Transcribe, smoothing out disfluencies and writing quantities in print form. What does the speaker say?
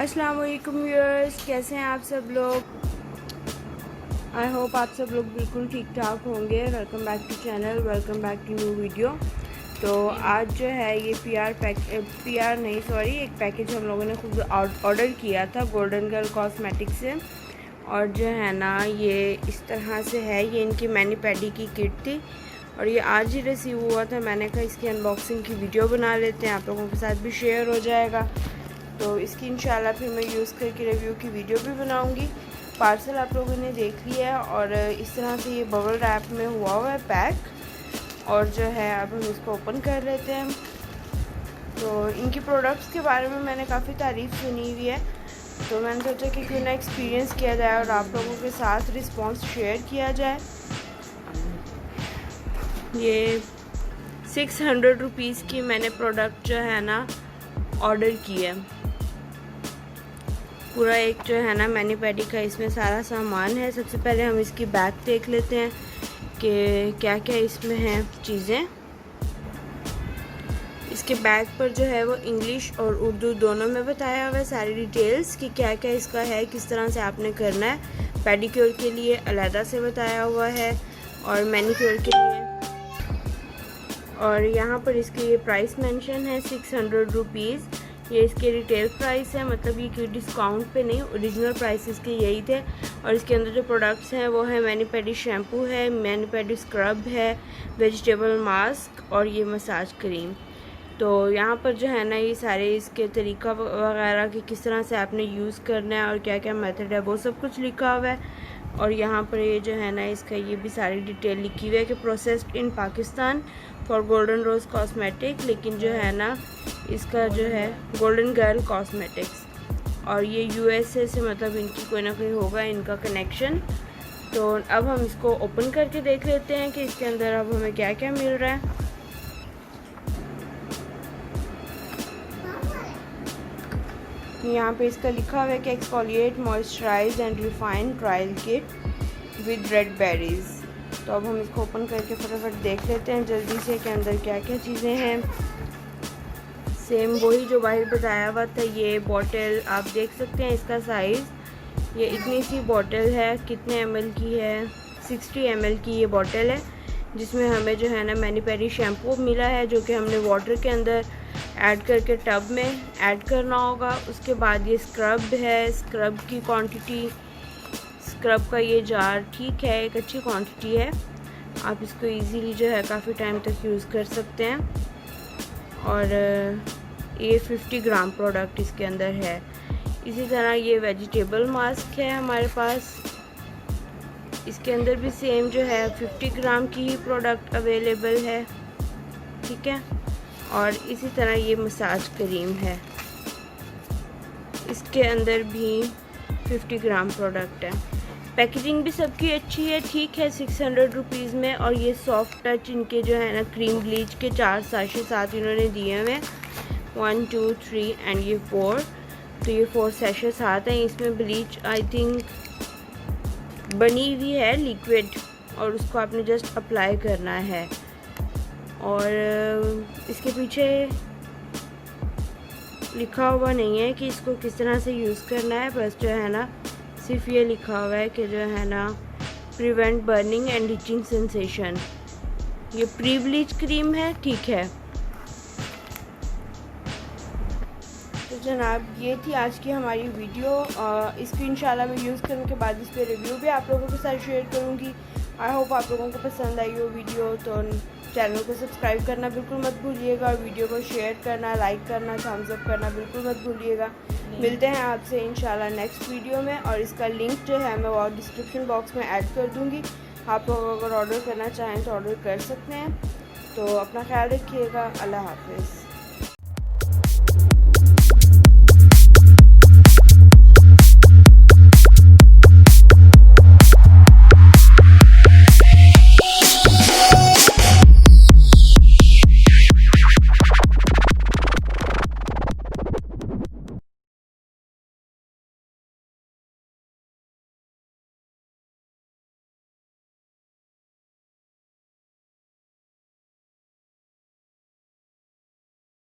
अस्सलाम वालेकुम व्यूअर्स, कैसे हैं आप सब लोग। आई होप आप सब लोग बिल्कुल ठीक ठाक होंगे। Welcome back to channel, welcome back to new video. तो आज जो है ये एक पैकेज हम लोगों ने खुद ऑर्डर किया था गोल्डन गर्ल कॉस्मेटिक से। और जो है ना ये इस तरह से है, ये इनकी मैनी पैडी की किट थी और ये आज ही रिसीव हुआ था। मैंने कहा इसकी अनबॉक्सिंग की वीडियो बना लेते हैं, आप लोगों के साथ भी शेयर हो जाएगा। तो इसकी इंशाल्लाह फिर मैं यूज़ करके रिव्यू की वीडियो भी बनाऊंगी। पार्सल आप लोगों ने देख लिया है और इस तरह से ये बबल रैप में हुआ है पैक। और जो है अब हम इसको ओपन कर लेते हैं। तो इनकी प्रोडक्ट्स के बारे में मैंने काफ़ी तारीफ़ सुनी हुई है, तो मैंने सोचा कि क्यों ना एक्सपीरियंस किया जाए और आप लोगों के साथ रिस्पॉन्स शेयर किया जाए। ये 600 रुपीज़ की मैंने प्रोडक्ट जो है ना ऑर्डर की है। पूरा एक जो है ना मैनी पैडी का इसमें सारा सामान है। सबसे पहले हम इसकी बैग देख लेते हैं कि क्या क्या इसमें है चीज़ें। इसके बैग पर जो है वो इंग्लिश और उर्दू दोनों में बताया हुआ है सारी डिटेल्स कि क्या क्या इसका है, किस तरह से आपने करना है। पेडिक्योर के लिए अलहदा से बताया हुआ है और मैनीक्योर के लिए। और यहाँ पर इसकी ये प्राइस मेंशन है 600 रुपीज़। ये इसके रिटेल प्राइस है, मतलब ये कोई डिस्काउंट पे नहीं, ओरिजिनल प्राइस इसके यही थे। और इसके अंदर जो प्रोडक्ट्स हैं वो है मैनी पैडी शैम्पू है, मैनी पैडी स्क्रब है, वेजिटेबल मास्क और ये मसाज क्रीम। तो यहाँ पर जो है ना ये सारे इसके तरीका वगैरह कि किस तरह से आपने यूज़ करना है और क्या क्या मेथड है वो सब कुछ लिखा हुआ है। और यहाँ पर ये जो है ना इसका ये भी सारी डिटेल लिखी हुई है कि processed in Pakistan for Golden Rose cosmetic, लेकिन जो है ना इसका जो है गोल्डन गर्ल कॉस्मेटिक्स और ये यूएसए से, मतलब इनकी कोई ना कोई होगा इनका कनेक्शन। तो अब हम इसको ओपन करके देख लेते हैं कि इसके अंदर अब हमें क्या क्या मिल रहा है। यहाँ पे इसका लिखा हुआ है कि exfoliate moisturize and refine trial kit with red berries. तो अब हम इसको ओपन करके फटाफट देख लेते हैं जल्दी से कि अंदर क्या क्या चीज़ें हैं। सेम वही जो बाहर बताया हुआ था। ये बॉटल आप देख सकते हैं, इसका साइज़ ये इतनी सी बॉटल है। कितने ml की है? 60 ml की ये बॉटल है, जिसमें हमें जो है ना मैनी पैडी शैम्पू मिला है जो कि हमने वाटर के अंदर ऐड करके टब में ऐड करना होगा। उसके बाद ये स्क्रब है, स्क्रब की क्वांटिटी, स्क्रब का ये जार ठीक है, एक अच्छी क्वांटिटी है। आप इसको इजीली जो है काफ़ी टाइम तक यूज़ कर सकते हैं। और ये 50 ग्राम प्रोडक्ट इसके अंदर है। इसी तरह ये वेजिटेबल मास्क है हमारे पास, इसके अंदर भी सेम जो है 50 ग्राम की ही प्रोडक्ट अवेलेबल है, ठीक है। और इसी तरह ये मसाज क्रीम है, इसके अंदर भी 50 ग्राम प्रोडक्ट है। पैकेजिंग भी सबकी अच्छी है, ठीक है, 600 रुपीज़ में। और ये सॉफ्ट टच इनके जो है ना क्रीम ब्लीच के 4 साशे साथ इन्होंने दिए हुए हैं, 1 2 3 एंड ये 4। तो ये 4 सैशे साथ हैं। इसमें ब्लीच आई थिंक बनी हुई है लिक्विड और उसको आपने जस्ट अप्लाई करना है। और इसके पीछे लिखा हुआ नहीं है कि इसको किस तरह से यूज़ करना है, बस जो है ना सिर्फ ये लिखा हुआ है कि जो है ना prevent burning and itching sensation. ये प्री ब्लीच क्रीम है, ठीक है। तो जनाब ये थी आज की हमारी वीडियो। इसको इंशाल्लाह मैं यूज़ करने के बाद इस पर रिव्यू भी आप लोगों के साथ शेयर करूँगी। आई होप आप लोगों को पसंद आई वो वीडियो। तो चैनल को सब्सक्राइब करना बिल्कुल मत भूलिएगा और वीडियो को शेयर करना, लाइक करना, थम्स अप करना बिल्कुल मत भूलिएगा। मिलते हैं आपसे इंशाल्लाह नेक्स्ट वीडियो में। और इसका लिंक जो है मैं वो डिस्क्रिप्शन बॉक्स में ऐड कर दूँगी। आप लोग अगर ऑर्डर करना चाहें तो ऑर्डर कर सकते हैं। तो अपना ख्याल रखिएगा। अल्लाह हाफिज़।